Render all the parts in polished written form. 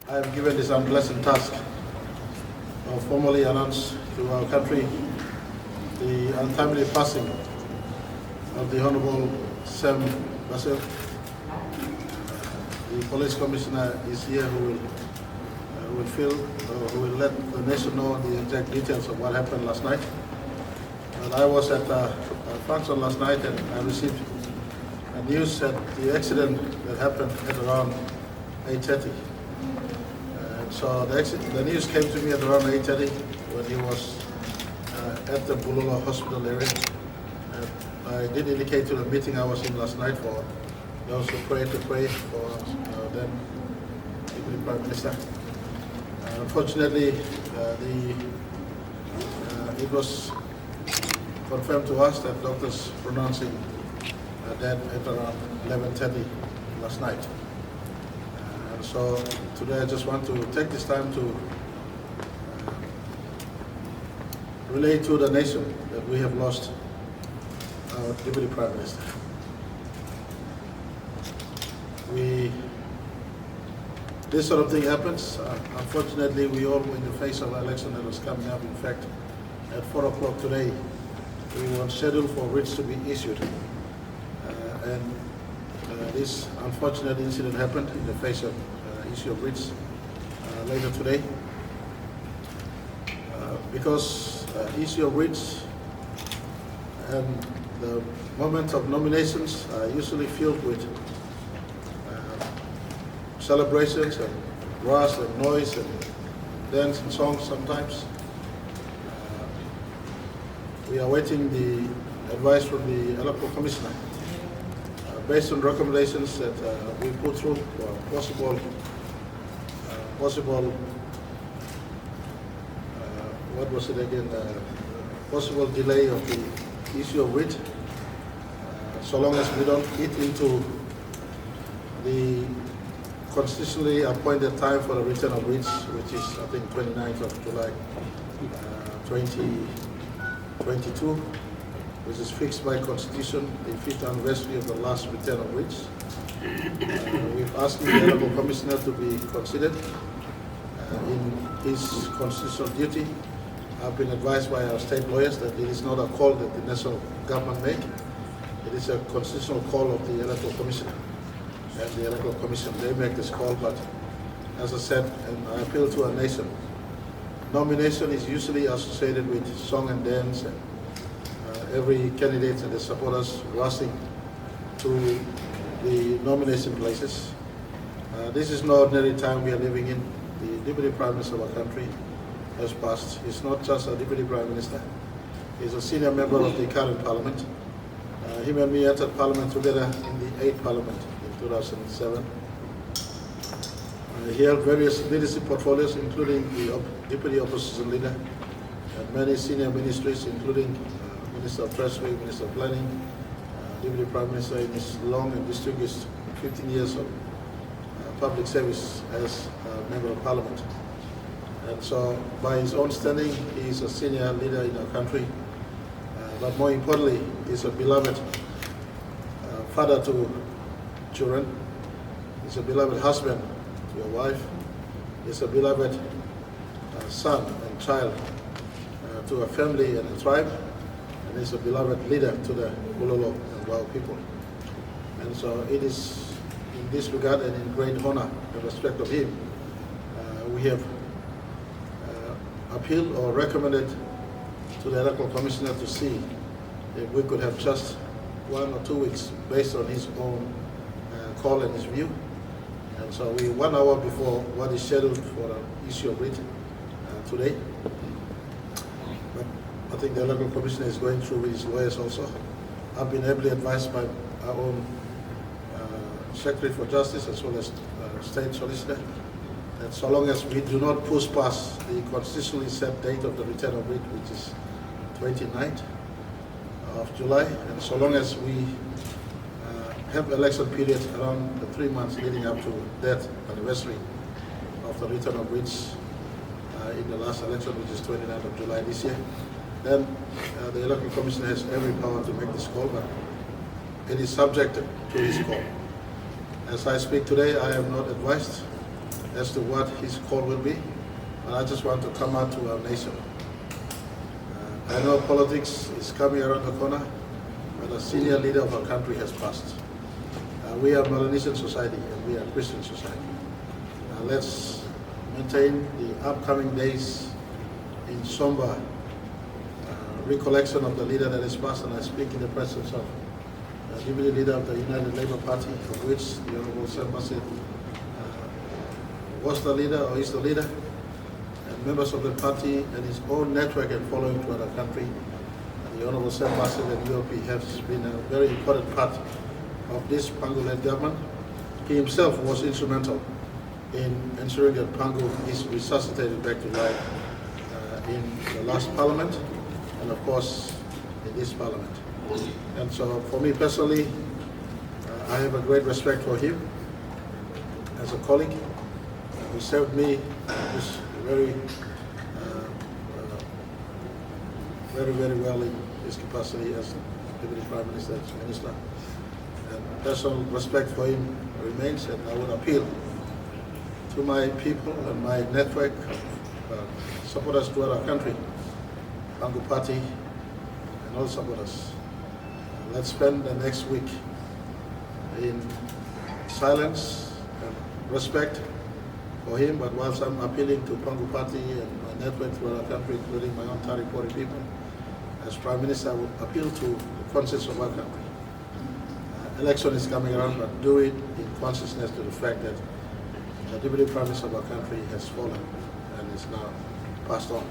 I am given this unblessed task of formally announce to our country the untimely passing of the Honorable Sam Basil. The police commissioner is here who will let the nation know the exact details of what happened last night. And I was at a function last night and I received news that the accident that happened at around 8:30. So the news came to me at around 8:30 when he was at the Bulolo hospital area. I did indicate to the meeting I was in last night for those who pray for them, Deputy Prime Minister. Unfortunately, it was confirmed to us that doctors pronouncing dead at around 11:30 last night. And so today I just want to take this time to relay to the nation that we have lost our Deputy Prime Minister. This sort of thing happens. Unfortunately, we all were in the face of an election that was coming up. In fact, at 4 o'clock today, we were scheduled for writs to be issued. This unfortunate incident happened in the face of issue of writs later today. Because issue of writs and the moment of nominations are usually filled with celebrations and brass and noise and dance and songs sometimes. We are waiting the advice from the Electoral Commissioner based on recommendations that we put through for possible possible delay of the issue of writ, so long as we don't eat into the constitutionally appointed time for the return of writs, which is I think 29th of July 2022, which is fixed by Constitution, the 5th anniversary of the last return of writs. We've asked the Honourable Commissioner to be considered in his constitutional duty. I've been advised by our state lawyers that it is not a call that the national government make. It is a constitutional call of the Electoral Commission. And the Electoral Commission, they make this call, but as I said, and I appeal to our nation, nomination is usually associated with song and dance, and every candidate and the supporters rushing to the nomination places. This is no ordinary time we are living in. The Deputy Prime Minister of our country has passed. He's not just a Deputy Prime Minister, he's a senior member of the current Parliament. Him and me entered Parliament together in the 8th Parliament in 2007. He held various leadership portfolios, including the Deputy Opposition Leader, and many senior ministries, including Minister of Treasury, Minister of Planning, Deputy Prime Minister in his long and distinguished 15 years of public service as a Member of Parliament. And so, by his own standing, he is a senior leader in our country. But more importantly, he's a beloved father to children. He's a beloved husband to your wife. He's a beloved son and child to a family and a tribe. And he's a beloved leader to the Bulolo and Wow people. And so it is in this regard and in great honor and respect of him, we have appealed or recommended to the Electoral Commissioner to see if we could have just 1 or 2 weeks based on his own call and his view. And so we 1 hour before what is scheduled for the issue of writ today. But I think the Electoral Commissioner is going through with his lawyers also. I've been ably advised by our own Secretary for Justice as well as State Solicitor that so long as we do not push past the constitutionally set date of the return of writ, which is 29th of July, and so long as we have election period around the 3 months leading up to that anniversary of the return of writs in the last election, which is 29th of July this year, then the Electoral Commissioner has every power to make this call, but it is subject to his call. As I speak today, I am not advised as to what his call will be, and I just want to come out to our nation. I know politics is coming around the corner, but a senior leader of our country has passed. We are a Melanesian society and we are a Christian society. Let's maintain the upcoming days in somber recollection of the leader that has passed, and I speak in the presence of the Deputy Leader of the United Labour Party, of which the Honourable Sam Basil was the leader or is the leader, and members of the party and his own network and following throughout the country. And the Honourable Sam Basil and UOP has been a very important part of this Pangu-led government. He himself was instrumental in ensuring that Pangu is resuscitated back to life in the last parliament and of course in this parliament. And so for me personally, I have a great respect for him as a colleague who served me just very well in his capacity as Deputy Prime Minister. And personal respect for him remains, and I would appeal to my people and my network of supporters throughout our country, Pangu Party and all supporters. Let's spend the next week in silence and respect for him, but whilst I'm appealing to Pangu Party and my network throughout our country, including my own Taripori people, as Prime Minister, I would appeal to the conscience of our country. Election is coming around, but do it in consciousness to the fact that the Deputy Prime Minister of our country has fallen and is now passed on.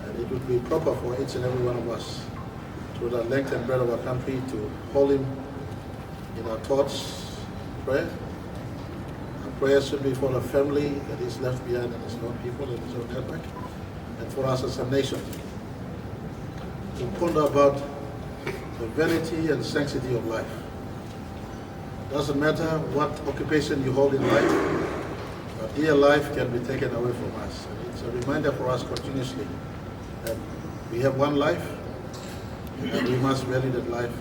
And it would be proper for each and every one of us, through the length and breadth of our country, to hold him in our thoughts, prayer. Our prayer should be for the family that is left behind and his own people and his own network, and for us as a nation to ponder about the vanity and sanctity of life. Doesn't matter what occupation you hold in life, but dear life can be taken away from us. And it's a reminder for us continuously that we have one life and we must value that life.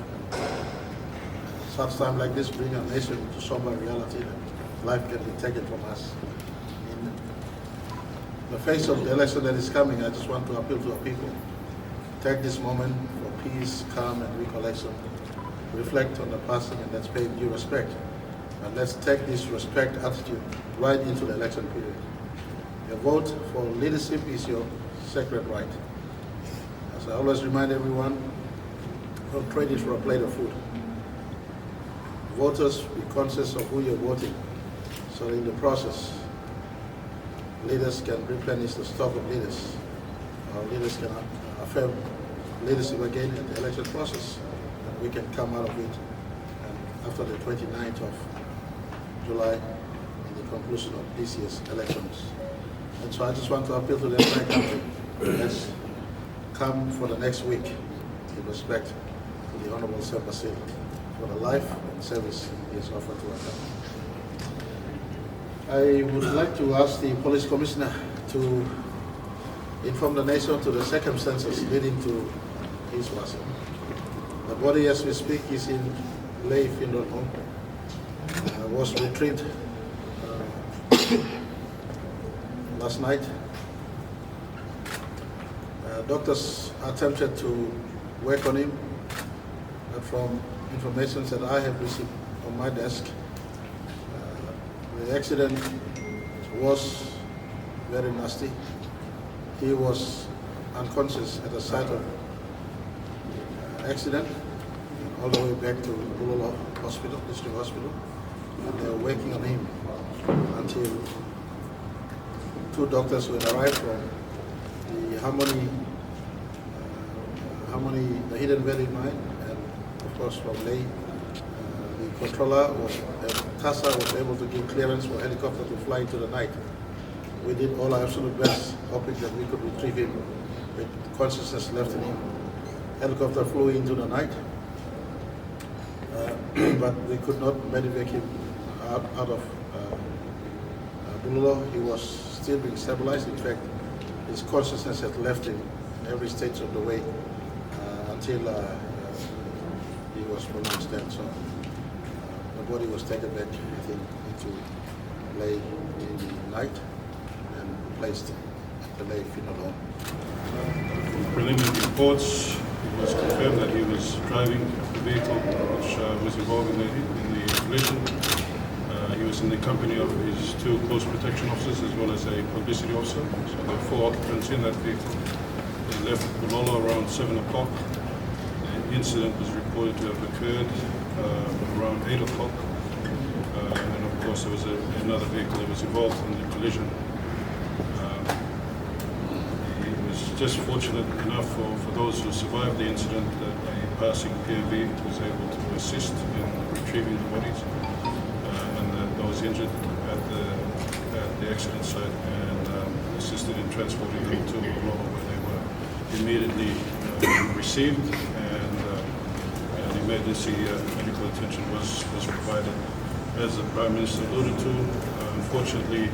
Such time like this bring our nation to somber reality that life can be taken from us. In the face of the election that is coming, I just want to appeal to our people. Take this moment for peace, calm, and recollection. Reflect on the past and let's pay due respect. And let's take this respect attitude right into the election period. Your vote for leadership is your sacred right. As I always remind everyone, don't trade it for a plate of food. Voters, be conscious of who you're voting, so in the process, leaders can replenish the stock of leaders. Our leaders can affirm leadership again in the election process. We can come out of it and after the 29th of July in the conclusion of this year's elections. And so I just want to appeal to the entire country. Let's come for the next week in respect to the Honourable Sam Basil for the life and service he has offered to our country. I would like to ask the Police Commissioner to inform the nation to the circumstances leading to his passing. The body, as we speak, is in lay funeral home. Was retrieved last night. Doctors attempted to work on him, but from information that I have received on my desk, the accident was very nasty. He was unconscious at the site of accident, all the way back to Bulolo Hospital, District Hospital, and they were working on him until two doctors who had arrived from the the Hidden Valley mine, and of course from Ley, the controller CASA was able to give clearance for a helicopter to fly into the night. We did all our absolute best, hoping that we could retrieve him with consciousness left in him. Helicopter flew into the night, but we could not medevac him out of Bulolo. He was still being stabilized. In fact, his consciousness had left him every stage of the way until he was pronounced dead. So the body was taken back, I think, into lay in the night and placed at the lay funeral home. From preliminary reports, it was confirmed that he was driving the vehicle which was involved in the collision. He was in the company of his 2 close protection officers as well as a publicity officer. So there were 4 occupants in that vehicle. They left Bulolo around 7 o'clock. The incident was reported to have occurred around 8 o'clock. And of course there was another vehicle that was involved in the collision. It was just fortunate enough for those who survived the incident that a passing PMV was able to assist in retrieving the bodies. Was injured at the accident site and assisted in transporting them to Morobe, where they were immediately received and emergency medical attention was provided. As the Prime Minister alluded to, unfortunately,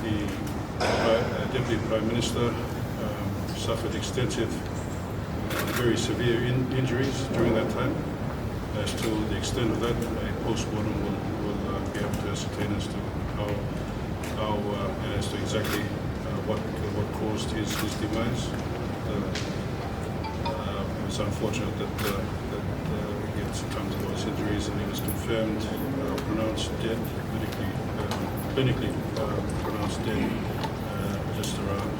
the Deputy Prime Minister suffered extensive, very severe injuries during that time. As to the extent of that, a post-mortem will be able to ascertain as to how as to exactly what caused his demise. It was unfortunate that he had succumbed to those injuries, and he was confirmed, pronounced dead, clinically pronounced dead, just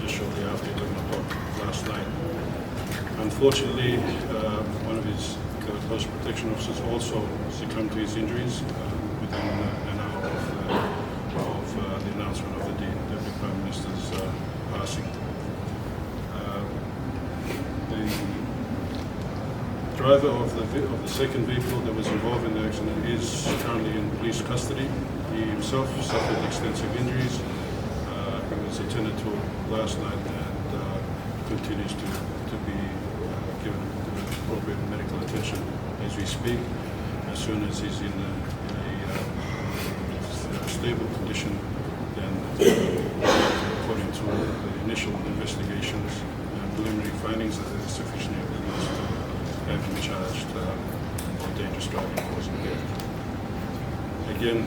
shortly after 11 o'clock last night. Unfortunately, one of his close protection officers also succumbed to his injuries within an hour of the announcement of the Deputy Prime Minister's passing. The driver of the second vehicle that was involved in the accident is currently in police custody. He himself suffered extensive injuries. He was attended to last night and continues to be given appropriate medical attention as we speak. As soon as he's in a stable condition, then according to the initial investigations and preliminary findings, that there is sufficient evidence to have him charged for dangerous driving causing death. Again,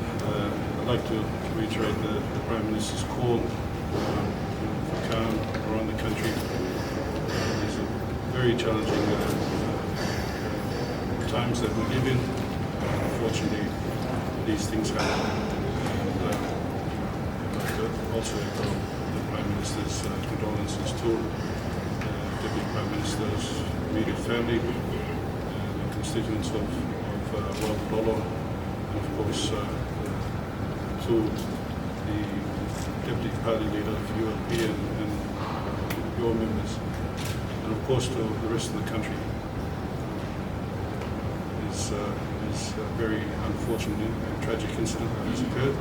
I'd like to reiterate the Prime Minister's call for calm around the country. These are very challenging times that we live in. Unfortunately, these things happen. And I'd like to also echo the Prime Minister's condolences to the Deputy Prime Minister's immediate family, the constituents of Bulolo, and of course to the Deputy Party Leader of ULP and your members, and of course to the rest of the country. It's a very unfortunate and tragic incident that has occurred.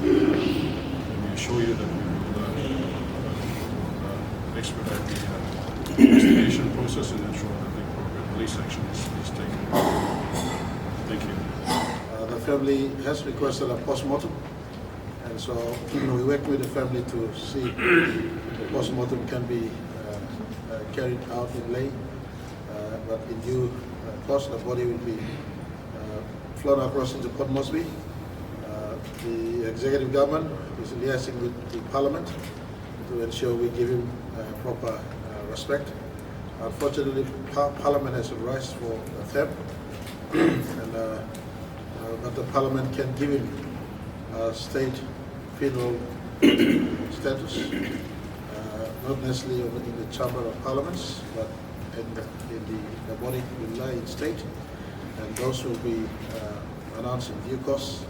And we assure you that we will expedite the investigation process and ensure that the appropriate police action is taken. Thank you. The family has requested a post-mortem, and so we work with the family to see if the post-mortem can be carried out in lay, but in due course the body will be flown across into Port Moresby. The executive government is liaising with the parliament to ensure we give him proper respect. Unfortunately, parliament has arised for a theft, and but the parliament can give him state funeral status, not necessarily in the chamber of parliaments, but in the body will lie in state, and those will be announced in due course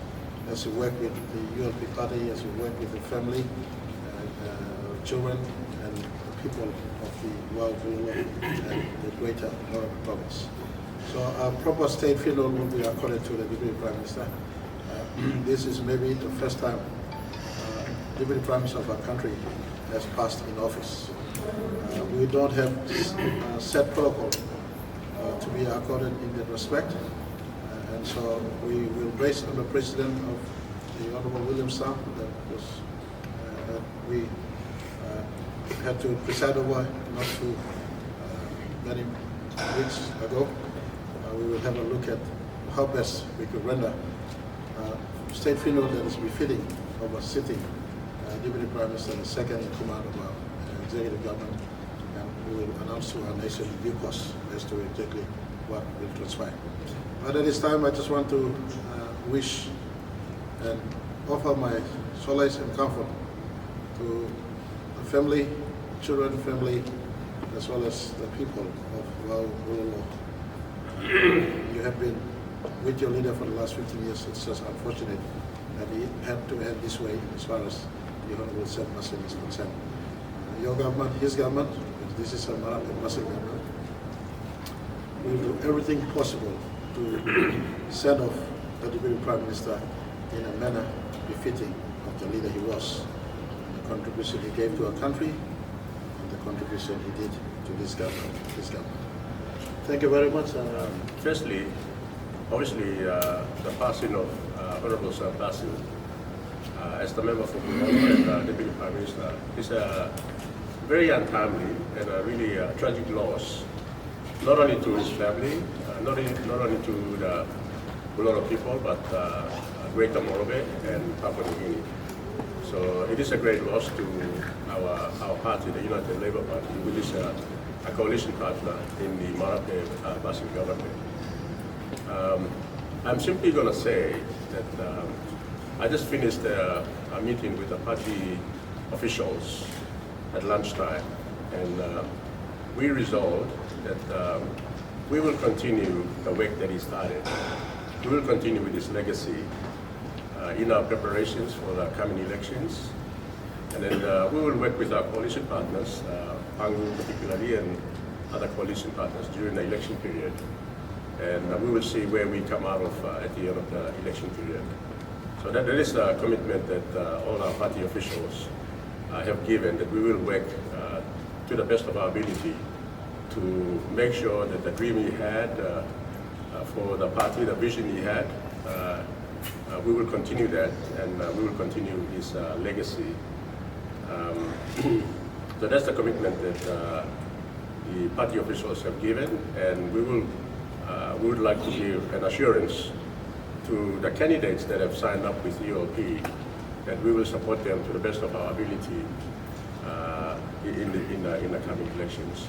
as we work with the ULP party, as we work with the family, children, and the people of the Bulolo and the greater Morobe province. So a proper state funeral will be accorded to the Deputy Prime Minister. This is maybe the first time Deputy Prime Minister of our country has passed in office. We don't have set protocol to be accorded in that respect, and so we will, based on the President of the Honorable William Sam, that was we had to preside over not too many weeks ago. We will have a look at how best we could render state funeral that is befitting of a sitting Deputy Prime Minister, the second in command of our executive government, and we will announce to our nation in due course as to exactly what will transpire. But at this time, I just want to wish and offer my solace and comfort to the family, children, family, as well as the people of Bulolo. You have been with your leader for the last 15 years. It's just unfortunate that he had to end this way as far as the Honorable Sam Basil is concerned. Your government, his government, this is a Marape Basil government, we will do everything possible to send off the Deputy Prime Minister in a manner befitting of the leader he was, the contribution he gave to our country, and the contribution he did to this government. Thank you very much. Firstly, obviously, the passing of Honorable Sam Basil as the member for Bulolo and Deputy Prime Minister is a very untimely and a really tragic loss, not only to his family, not only to the Bulolo people, but Greater Morobe and Papua New Guinea. So it is a great loss to our party, the United Labour Party, which is a coalition partner in the Marape Basil government. I'm simply going to say that I just finished a meeting with the party officials at lunchtime, and we resolved that we will continue the work that he started. We will continue with his legacy in our preparations for the coming elections, and then we will work with our coalition partners, Pangu particularly, and other coalition partners during the election period. And we will see where we come out of at the end of the election period. So that is a commitment that all our party officials have given, that we will work to the best of our ability to make sure that the dream he had for the party, the vision he had, we will continue that, and we will continue his legacy. So that's the commitment that the party officials have given, and we would like to give an assurance to the candidates that have signed up with EOP that we will support them to the best of our ability in the coming elections.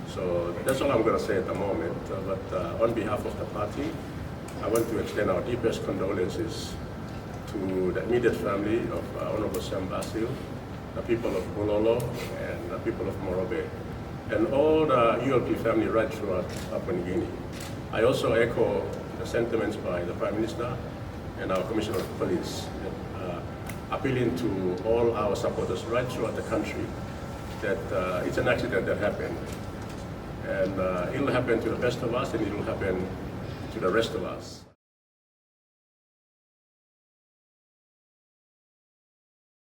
So that's all I'm going to say at the moment. But on behalf of the party, I want to extend our deepest condolences to the immediate family of Honorable Sam Basil, the people of Bulolo, and the people of Morobe, and all the ULP family right throughout Papua New Guinea. I also echo the sentiments by the Prime Minister and our Commissioner of Police, appealing to all our supporters right throughout the country that it's an accident that happened. And it will happen to the best of us, and it will happen to the rest of us.